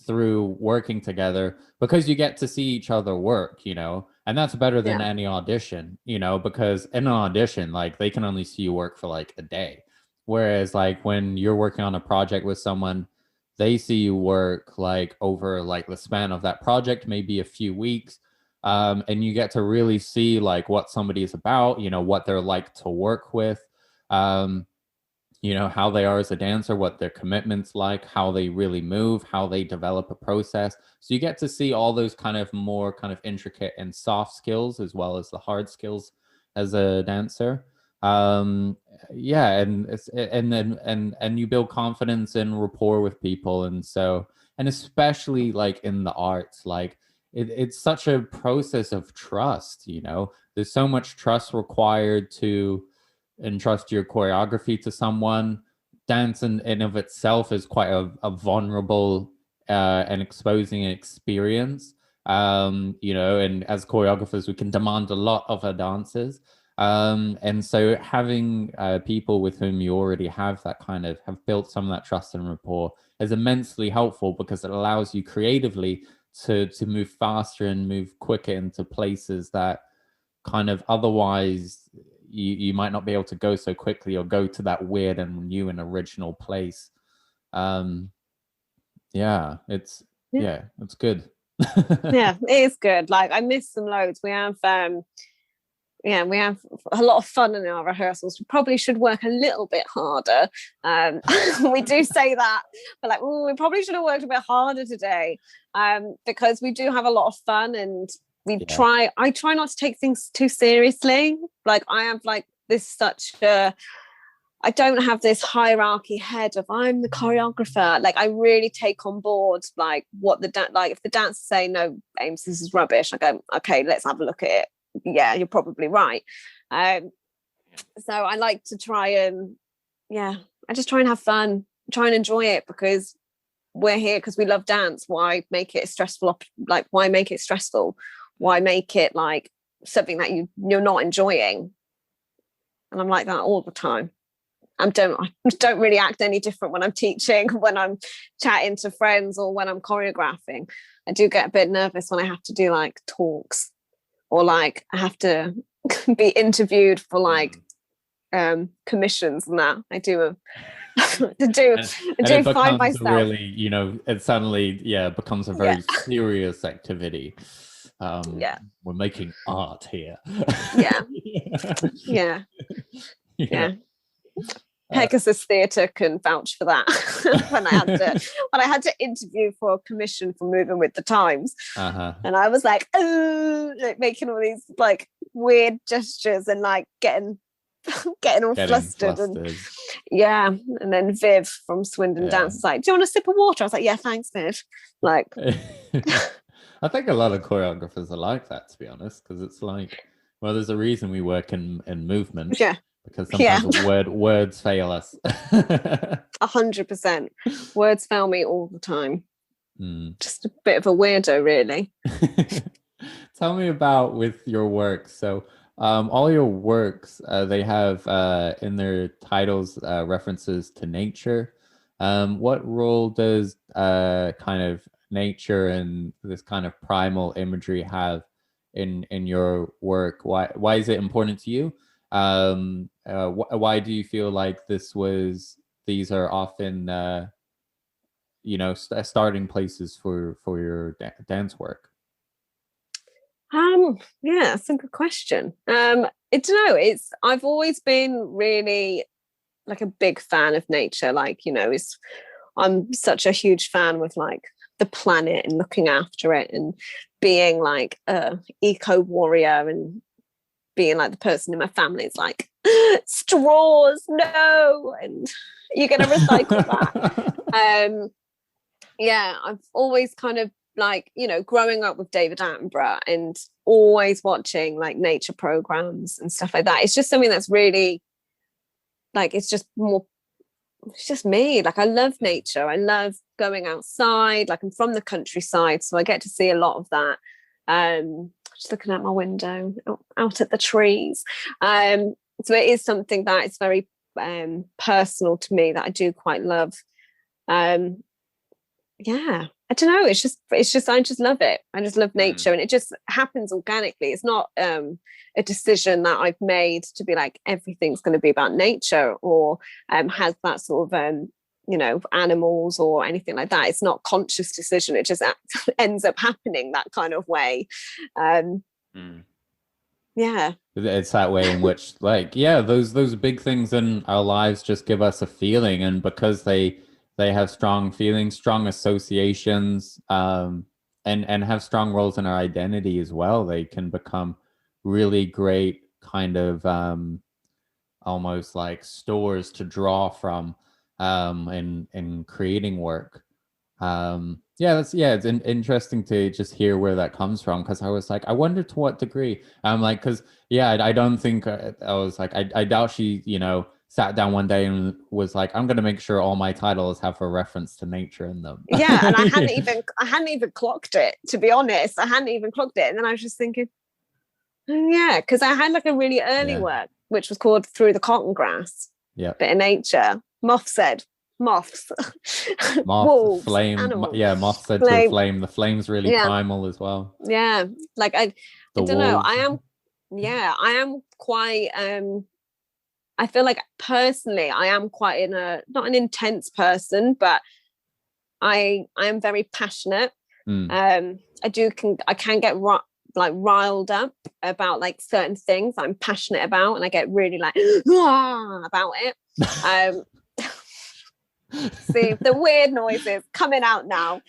through working together, because you get to see each other work, and that's better than any audition, because in an audition, like they can only see you work for like a day. Whereas like when you're working on a project with someone, they see you work like over like the span of that project, maybe a few weeks. And you get to really see like what somebody is about, what they're like to work with, how they are as a dancer, what their commitment's like, how they really move, how they develop a process. So you get to see all those kind of more kind of intricate and soft skills as well as the hard skills as a dancer. And you build confidence and rapport with people. And especially like in the arts, like it's such a process of trust, there's so much trust required to entrust your choreography to someone. Dance in of itself is quite a vulnerable and exposing experience. And as choreographers, we can demand a lot of our dancers. And so having people with whom you already have built some of that trust and rapport is immensely helpful, because it allows you creatively to move faster and move quicker into places that kind of otherwise you might not be able to go so quickly, or go to that weird and new and original place. It's good. Yeah, it is good. Like I miss them loads. We have we have a lot of fun in our rehearsals. We probably should work a little bit harder. We do say that, but like, we probably should have worked a bit harder today, because we do have a lot of fun, and I try not to take things too seriously. Like I have like this I don't have this hierarchy head of I'm the choreographer. Like I really take on board like what if the dancers say, no, Ames, this is rubbish, I go, okay, let's have a look at it. Yeah, you're probably right. So I like to try and I just try and have fun, try and enjoy it, because we're here because we love dance. Why make it stressful? Like why make it stressful? Why make it like something that you're not enjoying? And I'm like that all the time. I don't really act any different when I'm teaching, when I'm chatting to friends, or when I'm choreographing. I do get a bit nervous when I have to do like talks, or like I have to be interviewed for like commissions and that. I do it find becomes myself really, you know, it suddenly becomes a very serious activity. We're making art here. Yeah. Pegasus Theatre can vouch for that. when I had to interview for a commission for Moving with the Times, and I was like, oh, like making all these like weird gestures and like getting all flustered. And and then Viv from Swindon Dance was like, do you want a sip of water? I was like, yeah, thanks, Viv. Like, I think a lot of choreographers are like that, to be honest, because it's like, well, there's a reason we work in movement. Because sometimes words fail us. 100%. Words fail me all the time. Just a bit of a weirdo, really. Tell me about with your work. So all your works, they have in their titles references to nature. What role does kind of nature and this kind of primal imagery have in your work? Why is it important to you? Why do you feel like these are often starting places for your dance work? That's a good question. I don't know, I've always been really like a big fan of nature. Like, you know, I'm such a huge fan with like the planet and looking after it and being like a eco warrior and being like the person in my family is like, straws, no, and you're gonna recycle that. I've always kind of like, you know, growing up with David Attenborough and always watching like nature programs and stuff like that. It's just something that's really like, it's just me. Like, I love nature. I love going outside. Like, I'm from the countryside, so I get to see a lot of that. Just looking out my window, out at the trees. So it is something that is very personal to me that I do quite love. I don't know. It's just I just love it. I just love nature, and it just happens organically. It's not a decision that I've made to be like everything's going to be about nature or has that sort of you know, animals or anything like that. It's not a conscious decision. It just ends up happening that kind of way. It's that way in which like those big things in our lives just give us a feeling, and because they have strong feelings, strong associations, and have strong roles in our identity as well, they can become really great kind of almost like stores to draw from in creating work. It's interesting to just hear where that comes from, because I was like, I wonder to what degree. I'm like, because I don't think I was like, I doubt she, you know, sat down one day and was like, I'm going to make sure all my titles have a reference to nature in them. And I hadn't even clocked it, to be honest. I hadn't even clocked it. And then I was just thinking, because I had like a really early work, which was called Through the Cotton Grass. Bit of nature. Moth said, moths. Wolves, flame. animals. Moth said to a flame. The flame's really primal as well. Like I don't know. I am quite I feel like personally I am quite not an intense person, but I am very passionate. I can get like riled up about like certain things I'm passionate about, and I get really like about it. See the weird noises coming out now.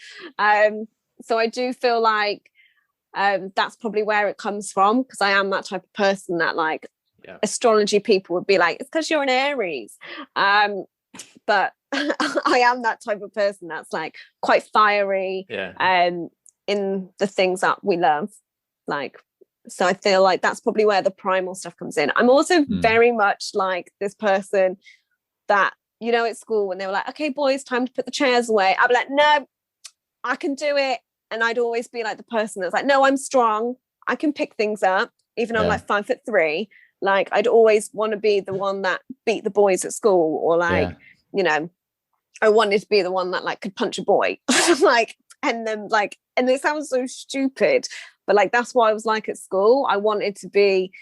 So I do feel like that's probably where it comes from, because I am that type of person that like astrology people would be like, it's because you're an Aries. But I am that type of person that's like quite fiery in the things that we love. Like, so I feel like that's probably where the primal stuff comes in. I'm also very much like this person that, you know, at school when they were like, okay, boys, time to put the chairs away. I'd be like, no, I can do it. And I'd always be like the person that's like, no, I'm strong. I can pick things up, even though I'm like 5'3". Like, I'd always want to be the one that beat the boys at school, or like, you know, I wanted to be the one that like could punch a boy. Like, and then like, and it sounds so stupid, but like, that's what I was like at school. I wanted to be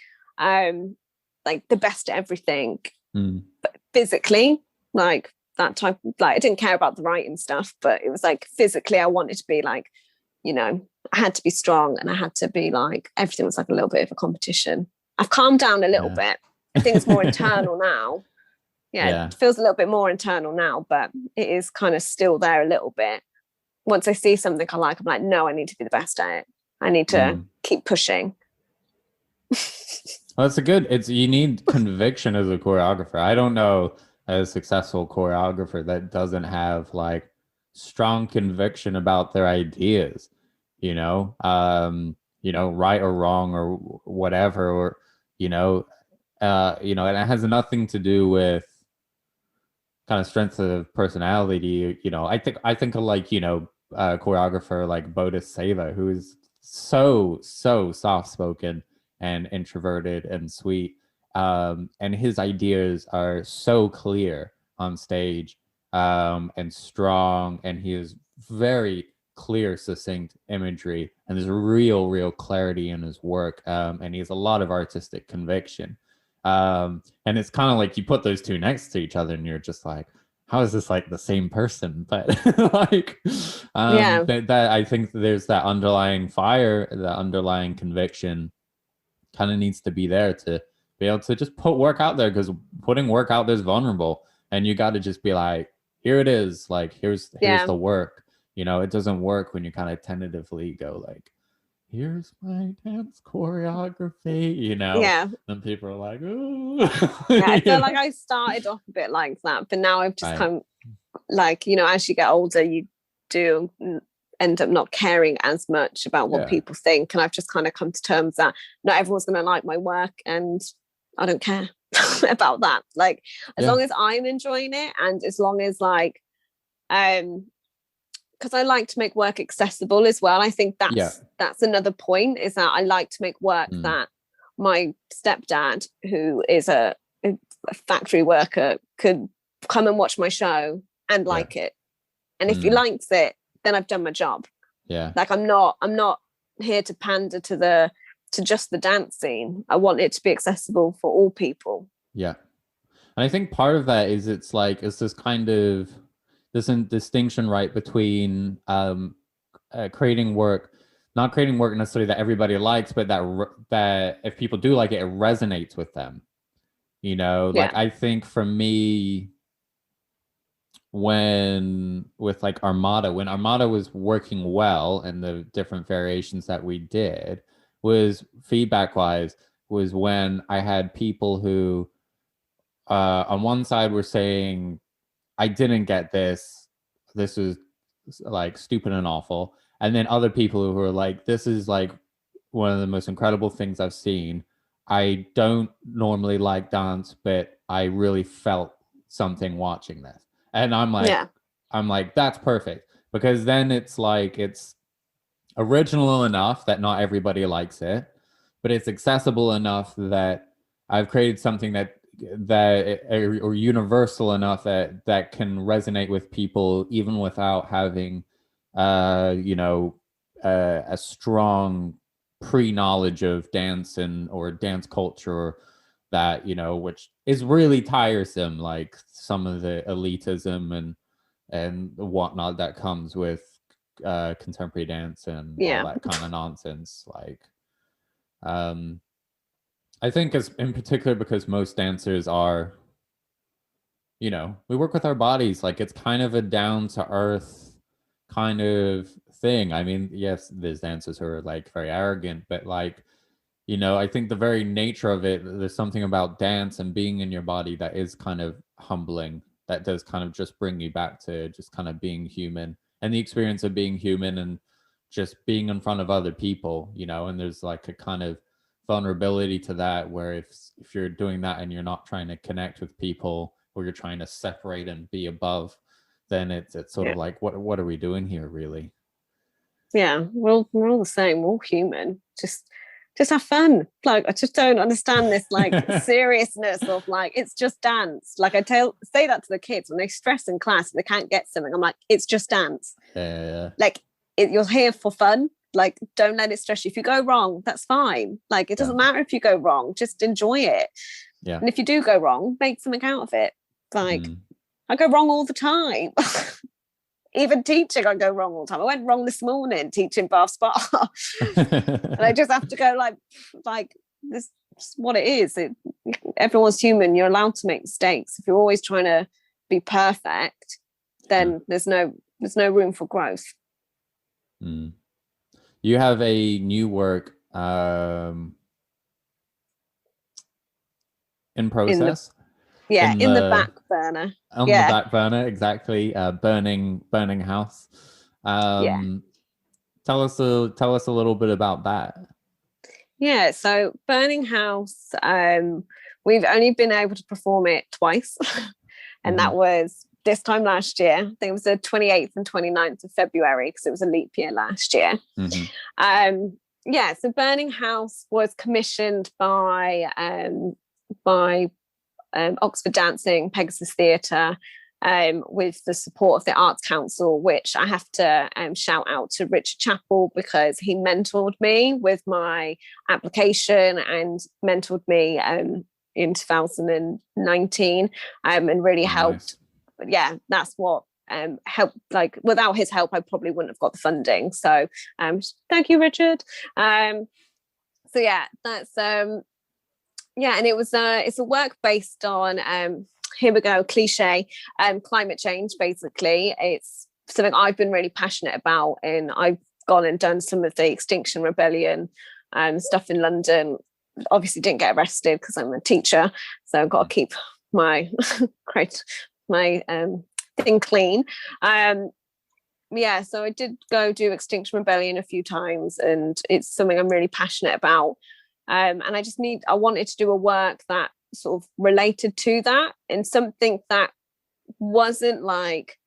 like the best at everything, Mm. but physically, like that type of, like, I didn't care about the writing stuff, but it was like physically I wanted to be like, you know, I had to be strong, and I had to be like, everything was like a little bit of a competition. I've calmed down a little bit. I think it's more internal now. Yeah, it feels a little bit more internal now, but it is kind of still there a little bit. Once I see something I like, I'm like, no, I need to be the best at it. I need to keep pushing. Well, you need conviction as a choreographer. I don't know a successful choreographer that doesn't have like strong conviction about their ideas, right or wrong or whatever, or, and it has nothing to do with kind of strength of personality. I think of like, a choreographer like Bodis Seva, who is so soft spoken and introverted and sweet, and his ideas are so clear on stage, and strong, and he has very clear, succinct imagery, and there's real clarity in his work, and he has a lot of artistic conviction. And it's kind of like you put those two next to each other and you're just like, how is this like the same person? But like, that I think there's that underlying fire, that underlying conviction kind of needs to be there to be able to just put work out there, because putting work out there is vulnerable, and you got to just be like, here it is, like here's the work. It doesn't work when you kind of tentatively go like, here's my dance choreography, and people are like, oh. I feel like I started off a bit like that, but now I've just come, like, as you get older, you do end up not caring as much about what people think, and I've just kind of come to terms that not everyone's going to like my work, and I don't care about that. Like, as long as I'm enjoying it, and as long as like, because I like to make work accessible as well. I think that's another point, is that I like to make work that my stepdad, who is a factory worker, could come and watch my show and like it. And if he likes it, then I've done my job. Yeah. Like, I'm not here to pander to just the dance scene. I want it to be accessible for all people. Yeah. And I think part of that is it's this kind of distinction, right, between creating work, not creating work necessarily that everybody likes, but that if people do like it, it resonates with them. Like, I think for me, when Armada was working well, and the different variations that we did, was feedback wise, was when I had people who on one side were saying, I didn't get this is like stupid and awful, and then other people who were like, this is like one of the most incredible things I've seen. I don't normally like dance, but I really felt something watching this. And I'm like, that's perfect, because then it's like, it's original enough that not everybody likes it, but it's accessible enough that I've created something or universal enough that can resonate with people, even without having a strong pre-knowledge of dance or dance culture, that which is really tiresome, like some of the elitism and whatnot that comes with contemporary dance and all that kind of nonsense. Like, I think in particular, because most dancers are, we work with our bodies, like it's kind of a down to earth kind of thing. I mean, yes, there's dancers who are like very arrogant, but like, I think the very nature of it, there's something about dance and being in your body that is kind of humbling, that does kind of just bring you back to just kind of being human, and the experience of being human, and just being in front of other people, and there's like a kind of vulnerability to that, where if you're doing that and you're not trying to connect with people, or you're trying to separate and be above, then it's sort of like, what are we doing here, really? Yeah, we're all the same. We're all human. Just have fun. Like, I just don't understand this like seriousness of like, it's just dance. Like, I say that to the kids when they stress in class and they can't get something. I'm like, it's just dance. Yeah. Like, you're here for fun. Like, don't let it stress you. If you go wrong, that's fine. Like, it doesn't matter if you go wrong, just enjoy it. Yeah. And if you do go wrong, make something out of it. Like, I go wrong all the time. Even teaching, I go wrong all the time. I went wrong this morning teaching Bath Spa. And I just have to go like this is what it is. Everyone's human. You're allowed to make mistakes. If you're always trying to be perfect, then there's no room for growth. You have a new work in process. In the back burner. On the back burner, exactly. Burning House. Tell us a little bit about that. Yeah, so Burning House, we've only been able to perform it twice. And that was this time last year. I think it was the 28th and 29th of February, because it was a leap year last year. So Burning House was commissioned by Oxford Dancing, Pegasus Theatre, with the support of the Arts Council, which I have to shout out to Richard Chappell, because he mentored me with my application and mentored me in 2019 and really helped. But yeah, that's what helped. Like, without his help, I probably wouldn't have got the funding. So thank you, Richard. That's and it was it's a work based on here we go, cliche, climate change. Basically, it's something I've been really passionate about, and I've gone and done some of the Extinction Rebellion stuff in London. Obviously didn't get arrested because I'm a teacher, so I've got to keep my thing clean. So I did go do Extinction Rebellion a few times, and it's something I'm really passionate about. And I wanted to do a work that sort of related to that, and something that wasn't like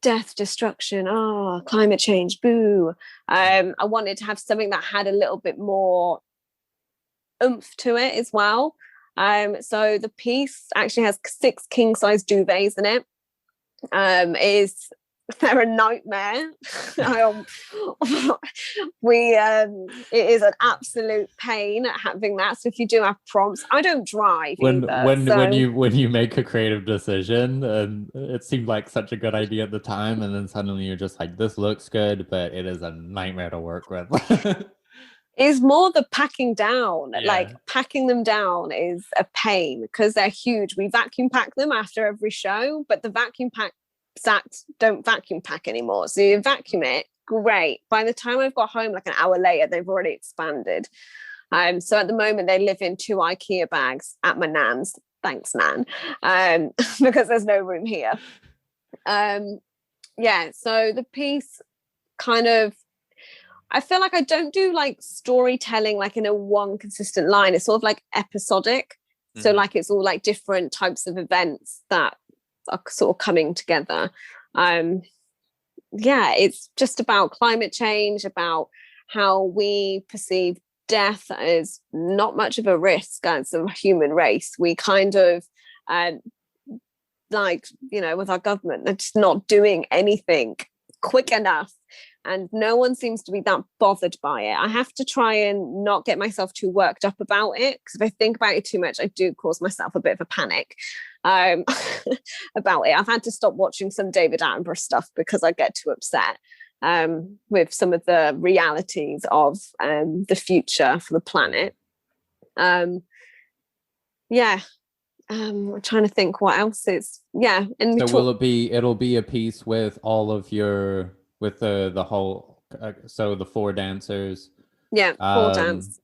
death, destruction, climate change, boo. I wanted to have something that had a little bit more oomph to it as well. So the piece actually has 6 king-size duvets in it. They're a nightmare. It is an absolute pain having that. So if you do have prompts, I don't drive when you make a creative decision, and it seemed like such a good idea at the time, and then suddenly you're just like, this looks good, but it is a nightmare to work with. It's more the packing down. Like, packing them down is a pain because they're huge. We vacuum pack them after every show, but the vacuum pack sacks don't vacuum pack anymore. So you vacuum it, great. By the time I've got home, like an hour later, they've already expanded. So at the moment, they live in 2 IKEA bags at my nan's. Thanks, Nan. Because there's no room here. So the piece kind of, I feel like I don't do like storytelling like in a one consistent line. It's sort of like episodic. So like it's all like different types of events that are sort of coming together. It's just about climate change, about how we perceive death as not much of a risk as a human race. We kind of with our government, they're just not doing anything quick enough, and no one seems to be that bothered by it. I have to try and not get myself too worked up about it, because if I think about it too much, I do cause myself a bit of a panic about it. I've had to stop watching some David Attenborough stuff because I get too upset with some of the realities of the future for the planet. I'm trying to think what else is. And so it'll be a piece with all of your, with the whole, so the 4 dancers. 4 dancers,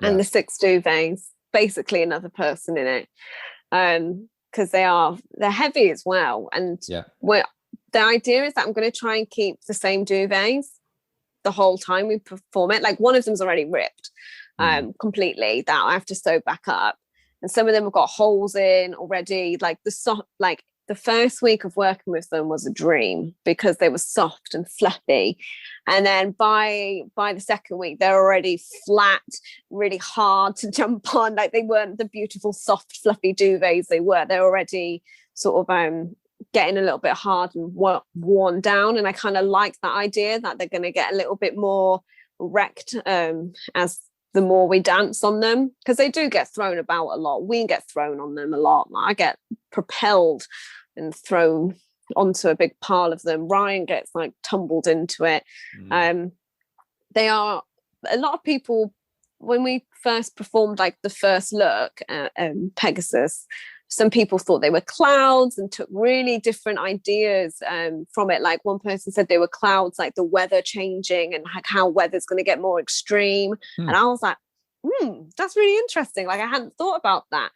and the 6 duvets, basically another person in it, because they're heavy as well. And the idea is that I'm going to try and keep the same duvets the whole time we perform it. Like, one of them's already ripped completely, that I have to sew back up, and some of them have got holes in already. Like the first week of working with them was a dream because they were soft and fluffy, and then by the second week they're already flat, really hard to jump on. Like, they weren't the beautiful soft fluffy duvets they're already sort of getting a little bit hard and worn down, and I kind of like that idea that they're going to get a little bit more wrecked as the more we dance on them, because they do get thrown about a lot. We get thrown on them a lot. I get propelled and thrown onto a big pile of them. Ryan gets like tumbled into it. They are, a lot of people, when we first performed like the first look at Pegasus, some people thought they were clouds and took really different ideas from it. Like one person said they were clouds, like the weather changing and like how weather's going to get more extreme. And I was like, that's really interesting. Like I hadn't thought about that.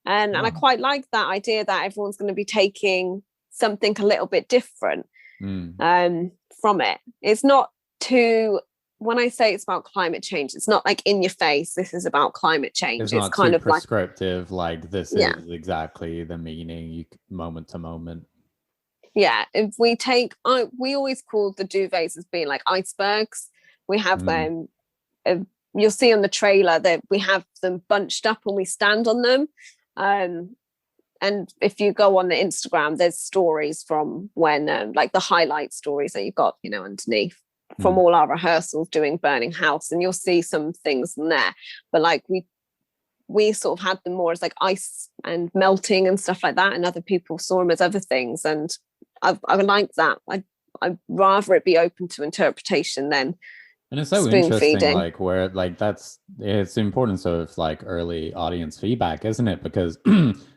And I quite like that idea that everyone's going to be taking something a little bit different from it. It's not too, when I say it's about climate change, it's not like in your face, this is about climate change. It's not kind of prescriptive, like this is exactly the meaning, moment to moment. Yeah, if we take, we always call the duvets as being like icebergs. We have them, you'll see on the trailer that we have them bunched up and we stand on them. And if you go on the Instagram, there's stories from when, like the highlight stories that you've got, you know, underneath from all our rehearsals doing Burning House, and you'll see some things in there. But like we sort of had them more as like ice and melting and stuff like that, and other people saw them as other things. And I like that. I'd rather it be open to interpretation than. And it's so interesting, like where like it's the importance of like early audience feedback, isn't it? Because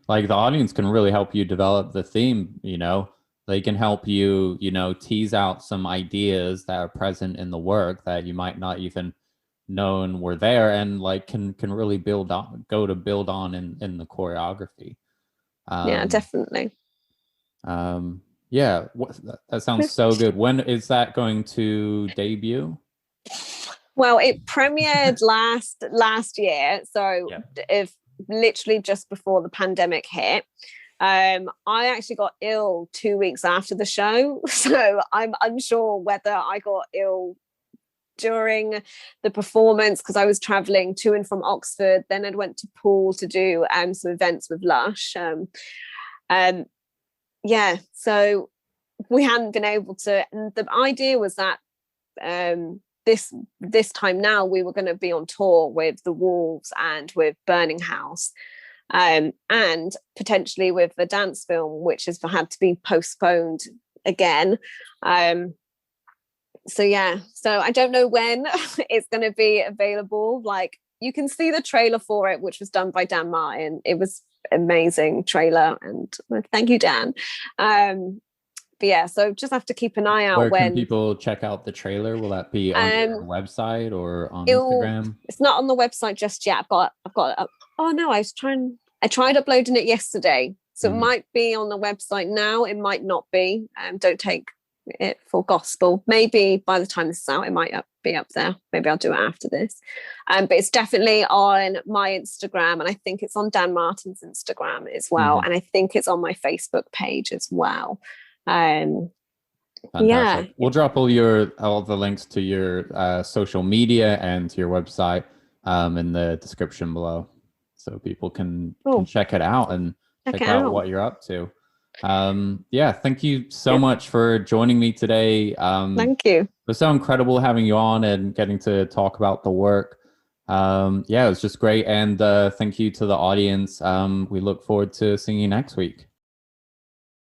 like the audience can really help you develop the theme, you know. They can help you, you know, tease out some ideas that are present in the work that you might not even known were there, and like can really build on in the choreography. Yeah, definitely. Yeah, that sounds so good. When is that going to debut? Well, it premiered last year, so if literally just before the pandemic hit. I actually got ill 2 weeks after the show, so I'm unsure whether I got ill during the performance because I was traveling to and from Oxford. Then I went to Poole to do some events with Lush. So we hadn't been able to. And the idea was that this time now we were going to be on tour with the Wolves and with Burning House. And potentially with the dance film, which has had to be postponed again. So I don't know when it's going to be available. Like you can see the trailer for it, which was done by Dan Martin. It was amazing trailer, and thank you, Dan. But yeah, so just have to keep an eye out. Where can people check out the trailer? Will that be on your website or on Instagram? It's not on the website just yet. I've got. Oh no, I tried uploading it yesterday, so it might be on the website now. It might not be. Don't take it for gospel. Maybe by the time this is out, it might be up there. Maybe I'll do it after this. But it's definitely on my Instagram, and I think it's on Dan Martin's Instagram as well, and I think it's on my Facebook page as well. Yeah, we'll drop all the links to your social media and to your website in the description below, so people can check it out and check out what you're up to. Thank you so much for joining me today. Thank you. It was so incredible having you on and getting to talk about the work. It was just great, and thank you to the audience. We look forward to seeing you next week.